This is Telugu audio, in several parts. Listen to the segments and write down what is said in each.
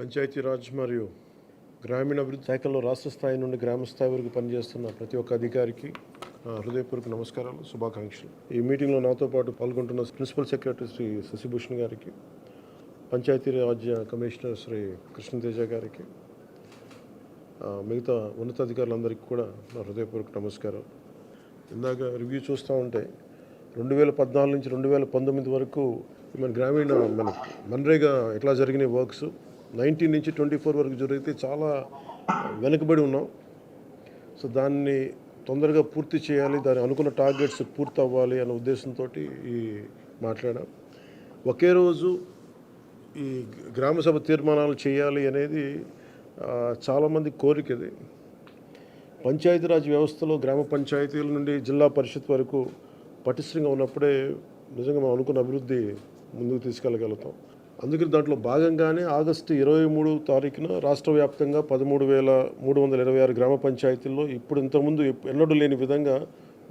పంచాయతీరాజ్ మరియు గ్రామీణాభివృద్ధి శాఖలో రాష్ట్ర స్థాయి నుండి గ్రామ స్థాయి వరకు పనిచేస్తున్న ప్రతి ఒక్క అధికారికి హృదయపూర్వక నమస్కారాలు, శుభాకాంక్షలు. ఈ మీటింగ్లో నాతో పాటు పాల్గొంటున్న ప్రిన్సిపల్ సెక్రటరీ శ్రీ శశిభూషణ్ గారికి, పంచాయతీరాజ్ కమిషనర్ శ్రీ కృష్ణతేజ గారికి, మిగతా ఉన్నతాధికారులందరికీ కూడా నా హృదయపూర్వక నమస్కారం. ఇందాక రివ్యూ చూస్తూ ఉంటే 2014 నుంచి 2019 వరకు మన మన్రేగా ఎట్లా జరిగిన వర్క్స్ 19 నుంచి 24 వరకు జరిగితే చాలా వెనుకబడి ఉన్నాం. సో దాన్ని తొందరగా పూర్తి చేయాలి, దాని అనుకున్న టార్గెట్స్ పూర్తి అవ్వాలి అనే ఉద్దేశంతో ఈ మాట్లాడాం. ఒకే రోజు ఈ గ్రామసభ తీర్మానాలు చేయాలి అనేది చాలామంది కోరికది. పంచాయతీరాజ్ వ్యవస్థలో గ్రామ పంచాయతీల నుండి జిల్లా పరిషత్ వరకు పటిష్టంగా ఉన్నప్పుడే నిజంగా మనం అనుకున్న అభివృద్ధి ముందుకు తీసుకెళ్ళగలుగుతాం. అందుకని దాంట్లో భాగంగానే ఆగస్టు 23 తారీఖున రాష్ట్ర వ్యాప్తంగా 13,326 గ్రామ పంచాయతీల్లో ఇప్పుడు ఇంతకుముందు ఎన్నడూ లేని విధంగా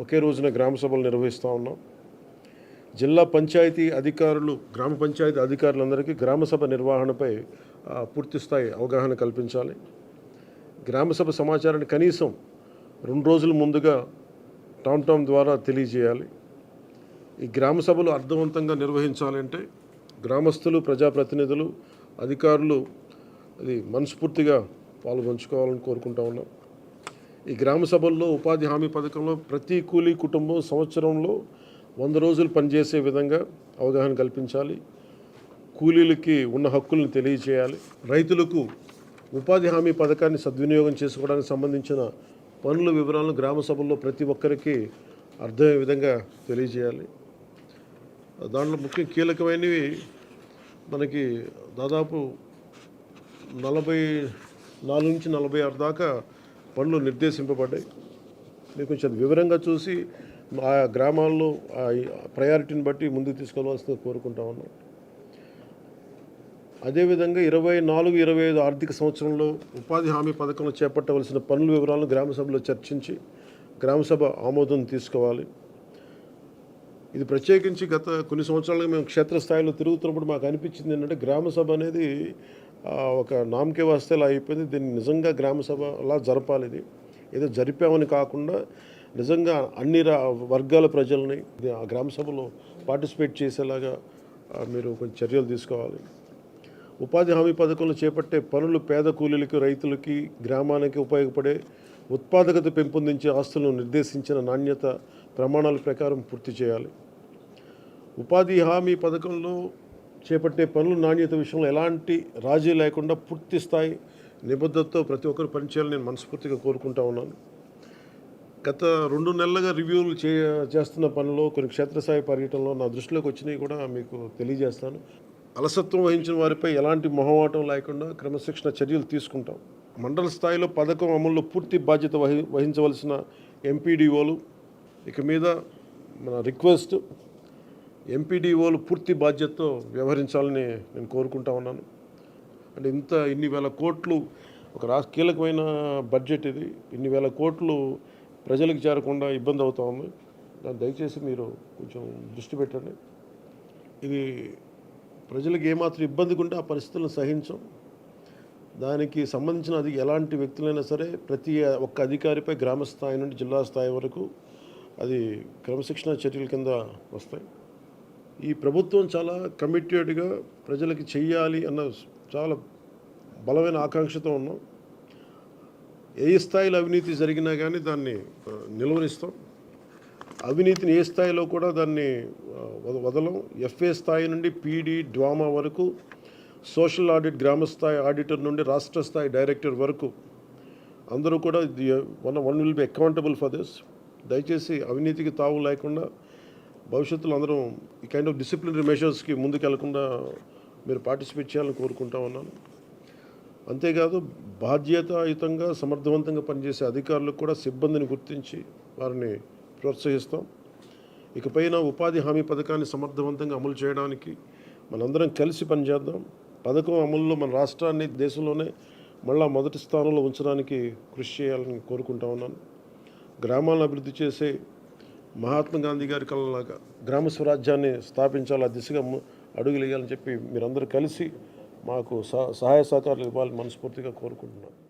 ఒకే రోజున గ్రామ సభలు నిర్వహిస్తూ ఉన్నాం. జిల్లా పంచాయతీ అధికారులు, గ్రామ పంచాయతీ అధికారులందరికీ గ్రామసభ నిర్వహణపై పూర్తిస్థాయి అవగాహన కల్పించాలి. గ్రామసభ సమాచారాన్ని కనీసం 2 రోజుల ముందుగా టామ్ ద్వారా తెలియజేయాలి. ఈ గ్రామ సభలు అర్థవంతంగా నిర్వహించాలంటే గ్రామస్తులు, ప్రజాప్రతినిధులు, అధికారులు అది మనస్ఫూర్తిగా పాల్గొంచుకోవాలని కోరుకుంటా ఉన్నాం. ఈ గ్రామ సభల్లో ఉపాధి హామీ పథకంలో ప్రతి కూలీ కుటుంబం సంవత్సరంలో 100 రోజులు పనిచేసే విధంగా అవగాహన కల్పించాలి. కూలీలకి ఉన్న హక్కులను తెలియజేయాలి. రైతులకు ఉపాధి హామీ పథకాన్ని సద్వినియోగం చేసుకోవడానికి సంబంధించిన పనుల వివరాలను గ్రామ సభల్లో ప్రతి ఒక్కరికి అర్థమయ్యే విధంగా తెలియజేయాలి. దాంట్లో ముఖ్య కీలకమైనవి మనకి దాదాపు 44 నుంచి 46 దాకా పనులు నిర్దేశింపబడ్డాయి. మీరు కొంచెం వివరంగా చూసి ఆ గ్రామాల్లో ఆ ప్రయారిటీని బట్టి ముందుకు తీసుకెళ్లవలసిందిగా కోరుకుంటా ఉన్నాం. అదేవిధంగా 24-25 ఆర్థిక సంవత్సరంలో ఉపాధి హామీ పథకంలో చేపట్టవలసిన పనుల వివరాలను గ్రామసభలో చర్చించి గ్రామసభ ఆమోదం తీసుకోవాలి. ఇది ప్రత్యేకించి గత కొన్ని సంవత్సరాలుగా మేము క్షేత్రస్థాయిలో తిరుగుతున్నప్పుడు మాకు అనిపించింది ఏంటంటే గ్రామసభ అనేది ఒక నామకే వాస్తేలా అయిపోయింది. దీన్ని నిజంగా గ్రామసభ అలా జరపాలి. ఇది ఏదో జరిపామని కాకుండా నిజంగా అన్ని వర్గాల ప్రజల్ని ఆ గ్రామసభలో పార్టిసిపేట్ చేసేలాగా మీరు కొంచెం చర్యలు తీసుకోవాలి. ఉపాధి హామీ పథకంలో చేపట్టే పనులు పేద కూలీలకి, రైతులకి, గ్రామానికి ఉపయోగపడే ఉత్పాదకత పెంపొందించే ఆస్తులను నిర్దేశించిన నాణ్యత ప్రమాణాల ప్రకారం పూర్తి చేయాలి. ఉపాధి హామీ పథకంలో చేపట్టే పనుల నాణ్యత విషయంలో ఎలాంటి రాజీ లేకుండా పూర్తి స్థాయి నిబద్ధతతో ప్రతి ఒక్కరు పనిచేయాలని నేను మనస్ఫూర్తిగా కోరుకుంటా ఉన్నాను. గత 2 నెలలుగా రివ్యూలు చేస్తున్న పనిలో కొన్ని క్షేత్రస్థాయి పర్యటనలో నా దృష్టిలోకి వచ్చినవి కూడా మీకు తెలియజేస్తాను. అలసత్వం వహించిన వారిపై ఎలాంటి మొహమాటం లేకుండా క్రమశిక్షణ చర్యలు తీసుకుంటాం. మండల స్థాయిలో పథకం అమల్లో పూర్తి బాధ్యత వహించవలసిన ఎంపీడీఓలు ఇక మీద మన రిక్వెస్ట్, ఎంపీడీఓలు పూర్తి బాధ్యతతో వ్యవహరించాలని నేను కోరుకుంటా ఉన్నాను. అంటే ఇన్ని వేల కోట్లు ఒక కీలకమైన బడ్జెట్ ఇది. ఇన్ని వేల కోట్లు ప్రజలకు చేరకుండా ఇబ్బంది అవుతా ఉంది. దాన్ని దయచేసి మీరు కొంచెం దృష్టి పెట్టండి. ఇది ప్రజలకు ఏమాత్రం ఇబ్బందిగా ఉంటే ఆ పరిస్థితులను సహించం. దానికి సంబంధించిన ఎలాంటి వ్యక్తులైనా సరే ప్రతి ఒక్క అధికారిపై గ్రామ స్థాయి నుండి జిల్లా స్థాయి వరకు అది క్రమశిక్షణ చర్యల కింద వస్తాయి. ఈ ప్రభుత్వం చాలా కమిటెడ్గా ప్రజలకి చెయ్యాలి అన్న చాలా బలమైన ఆకాంక్షతో ఉన్నాం. ఏ స్థాయిలో అవినీతి జరిగినా కానీ దాన్ని నిలువరిస్తాం. అవినీతిని ఏ స్థాయిలో కూడా దాన్ని వదలం. ఎఫ్ఏ స్థాయి నుండి పీడీ, డ్వామా వరకు, సోషల్ ఆడిట్ గ్రామస్థాయి ఆడిటర్ నుండి రాష్ట్ర స్థాయి డైరెక్టర్ వరకు అందరూ కూడా one will be accountable for this. దయచేసి అవినీతికి తావు లేకుండా భవిష్యత్తులో అందరం ఈ కైండ్ ఆఫ్ డిసిప్లినరీ మెషర్స్కి ముందుకెళ్లకుండా మీరు పార్టిసిపేట్ చేయాలని కోరుకుంటా ఉన్నాను. అంతేకాదు బాధ్యతాయుతంగా సమర్థవంతంగా పనిచేసే అధికారులకు కూడా సిబ్బందిని గుర్తించి వారిని ప్రోత్సహిస్తాం. ఇకపైన ఉపాధి హామీ పథకాన్ని సమర్థవంతంగా అమలు చేయడానికి మనందరం కలిసి పనిచేద్దాం. పథకం అమలులో మన రాష్ట్రాన్ని దేశంలోనే మళ్ళా మొదటి స్థానంలో ఉంచడానికి కృషి చేయాలని కోరుకుంటా ఉన్నాను. గ్రామాలను అభివృద్ధి చేసే మహాత్మా గాంధీ గారి కళలాగా గ్రామ స్వరాజ్యాన్ని స్థాపించాలి, ఆ దిశగా అడుగులేయాలని చెప్పి మీరందరూ కలిసి మాకు సహాయ సహకారాలు ఇవ్వాలని మనస్ఫూర్తిగా కోరుకుంటున్నాను.